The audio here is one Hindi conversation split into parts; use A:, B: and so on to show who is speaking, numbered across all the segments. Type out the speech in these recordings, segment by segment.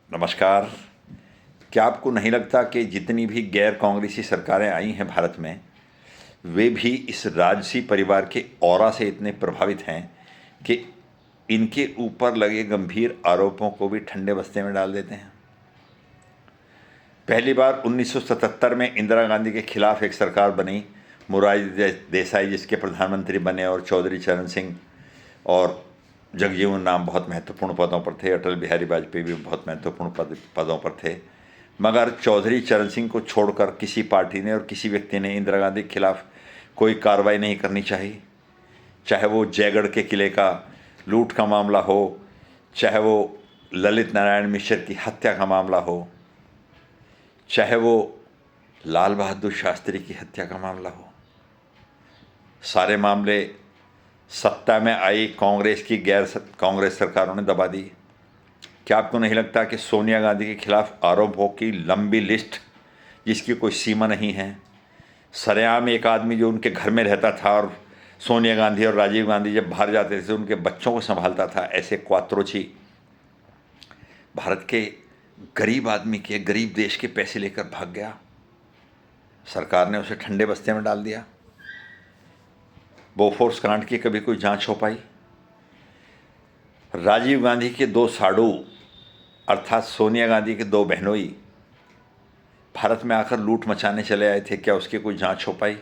A: नमस्कार। क्या आपको नहीं लगता कि जितनी भी गैर कांग्रेसी सरकारें आई हैं भारत में, वे भी इस राजसी परिवार के ऑरा से इतने प्रभावित हैं कि इनके ऊपर लगे गंभीर आरोपों को भी ठंडे बस्ते में डाल देते हैं? पहली बार 1977 में इंदिरा गांधी के खिलाफ एक सरकार बनी, मोरारजी देसाई जिसके प्रधानमंत्री बने, और चौधरी चरण सिंह और जगजीवन राम बहुत महत्वपूर्ण पदों पर थे। अटल बिहारी वाजपेयी भी बहुत महत्वपूर्ण पदों पर थे। मगर चौधरी चरण सिंह को छोड़कर किसी पार्टी ने और किसी व्यक्ति ने इंदिरा गांधी के खिलाफ कोई कार्रवाई नहीं करनी चाहिए। चाहे वो जयगढ़ के किले का लूट का मामला हो, चाहे वो ललित नारायण मिश्र की हत्या का मामला हो, चाहे वो लाल बहादुर शास्त्री की हत्या का मामला हो। सारे मामले सत्ता में आई कांग्रेस की कांग्रेस सरकारों ने दबा दी। क्या आपको नहीं लगता कि सोनिया गांधी के खिलाफ आरोपों की लंबी लिस्ट, जिसकी कोई सीमा नहीं है, सरेआम एक आदमी जो उनके घर में रहता था और सोनिया गांधी और राजीव गांधी जब बाहर जाते थे उनके बच्चों को संभालता था, ऐसे क्वात्रोची भारत के गरीब आदमी के, गरीब देश के पैसे लेकर भाग गया? सरकार ने उसे ठंडे बस्ते में डाल दिया। बोफोर्स कांड की कभी कोई जांच हो पाई? राजीव गांधी के दो साड़ू अर्थात सोनिया गांधी के दो बहनोई भारत में आकर लूट मचाने चले आए थे, क्या उसकी कोई जांच हो पाई?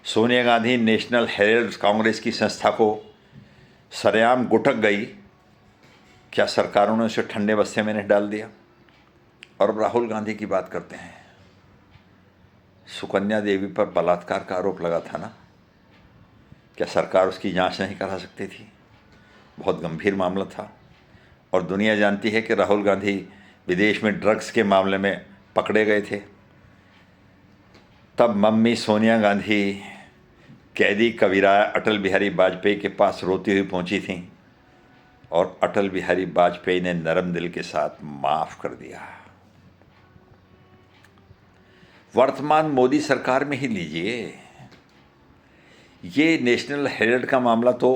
A: सोनिया गांधी नेशनल हेराल्ड कांग्रेस की संस्था को सरेआम गुटक गई, क्या सरकारों ने उसे ठंडे बस्ते में नहीं डाल दिया? और अब राहुल गांधी की बात करते हैं। सुकन्या देवी पर बलात्कार का आरोप लगा था ना, क्या सरकार उसकी जांच नहीं करा सकती थी? बहुत गंभीर मामला था और दुनिया जानती है कि राहुल गांधी विदेश में ड्रग्स के मामले में पकड़े गए थे। तब मम्मी सोनिया गांधी कैदी कबीरा अटल बिहारी वाजपेयी के पास रोती हुई पहुंची थी और अटल बिहारी वाजपेयी ने नरम दिल के साथ माफ कर दिया। वर्तमान मोदी सरकार में ही लीजिए, ये नेशनल हेराल्ड का मामला तो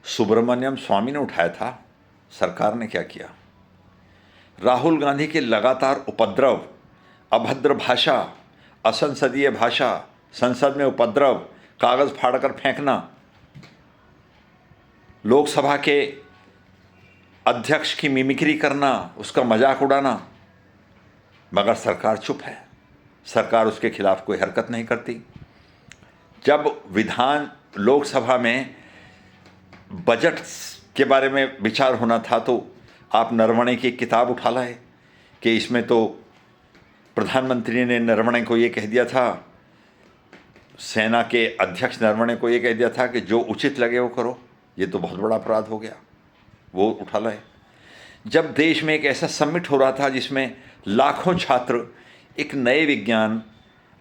A: सुब्रमण्यम स्वामी ने उठाया था, सरकार ने क्या किया? राहुल गांधी के लगातार उपद्रव, अभद्र भाषा, असंसदीय भाषा, संसद में उपद्रव, कागज फाड़कर फेंकना, लोकसभा के अध्यक्ष की मिमिक्री करना, उसका मजाक उड़ाना, मगर सरकार चुप है। सरकार उसके खिलाफ कोई हरकत नहीं करती। जब लोकसभा में बजट के बारे में विचार होना था तो आप नरवणे की किताब उठा लाए कि इसमें तो प्रधानमंत्री ने नरवणे को ये कह दिया था, सेना के अध्यक्ष नरवणे को ये कह दिया था कि जो उचित लगे वो करो। ये तो बहुत बड़ा अपराध हो गया, वो उठा लाए। जब देश में एक ऐसा समिट हो रहा था जिसमें लाखों छात्र एक नए विज्ञान,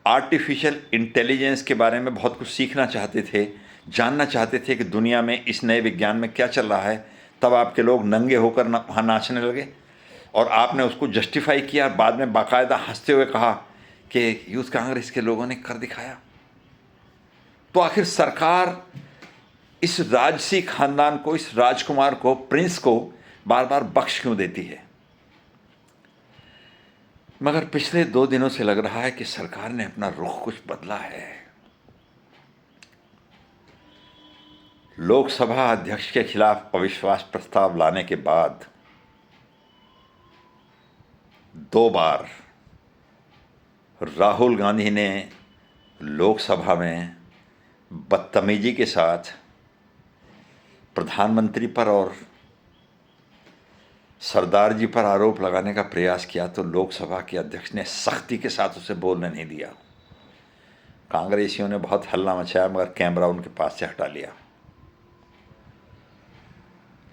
A: आर्टिफिशियल इंटेलिजेंस के बारे में बहुत कुछ सीखना चाहते थे, जानना चाहते थे कि दुनिया में इस नए विज्ञान में क्या चल रहा है, तब आपके लोग नंगे होकर वहाँ नाचने लगे और आपने उसको जस्टिफाई किया। बाद में बाकायदा हंसते हुए कहा कि यूथ कांग्रेस के लोगों ने कर दिखाया। तो आखिर सरकार इस राजसी खानदान को, इस राजकुमार को, प्रिंस को बार बार बख्श क्यों देती है? मगर पिछले 2 दिनों से लग रहा है कि सरकार ने अपना रुख कुछ बदला है। लोकसभा अध्यक्ष के खिलाफ अविश्वास प्रस्ताव लाने के बाद 2 बार राहुल गांधी ने लोकसभा में बदतमीजी के साथ प्रधानमंत्री पर और सरदार जी पर आरोप लगाने का प्रयास किया तो लोकसभा के अध्यक्ष ने सख्ती के साथ उसे बोलने नहीं दिया। कांग्रेसियों ने बहुत हल्ला मचाया मगर कैमरा उनके पास से हटा लिया।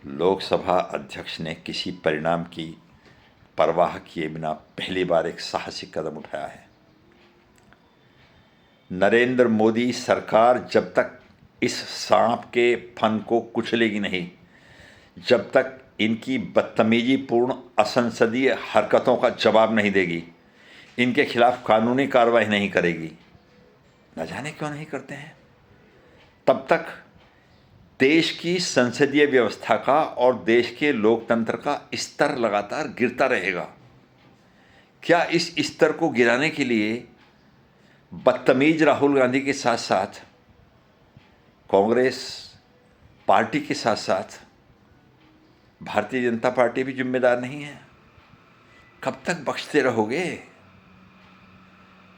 A: लोकसभा अध्यक्ष ने किसी परिणाम की परवाह किए बिना पहली बार एक साहसिक कदम उठाया है। नरेंद्र मोदी सरकार जब तक इस सांप के फन को कुचलेगी नहीं, जब तक इनकी बदतमीजी पूर्ण असंसदीय हरकतों का जवाब नहीं देगी, इनके खिलाफ कानूनी कार्रवाई नहीं करेगी, न जाने क्यों नहीं करते हैं, तब तक देश की संसदीय व्यवस्था का और देश के लोकतंत्र का स्तर लगातार गिरता रहेगा। क्या इस स्तर को गिराने के लिए बदतमीज राहुल गांधी के साथ साथ कांग्रेस पार्टी के साथ साथ भारतीय जनता पार्टी भी जिम्मेदार नहीं है? कब तक बख्शते रहोगे?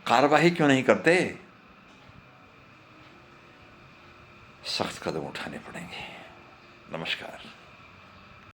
A: कार्रवाई क्यों नहीं करते? सख्त कदम उठाने पड़ेंगे। नमस्कार।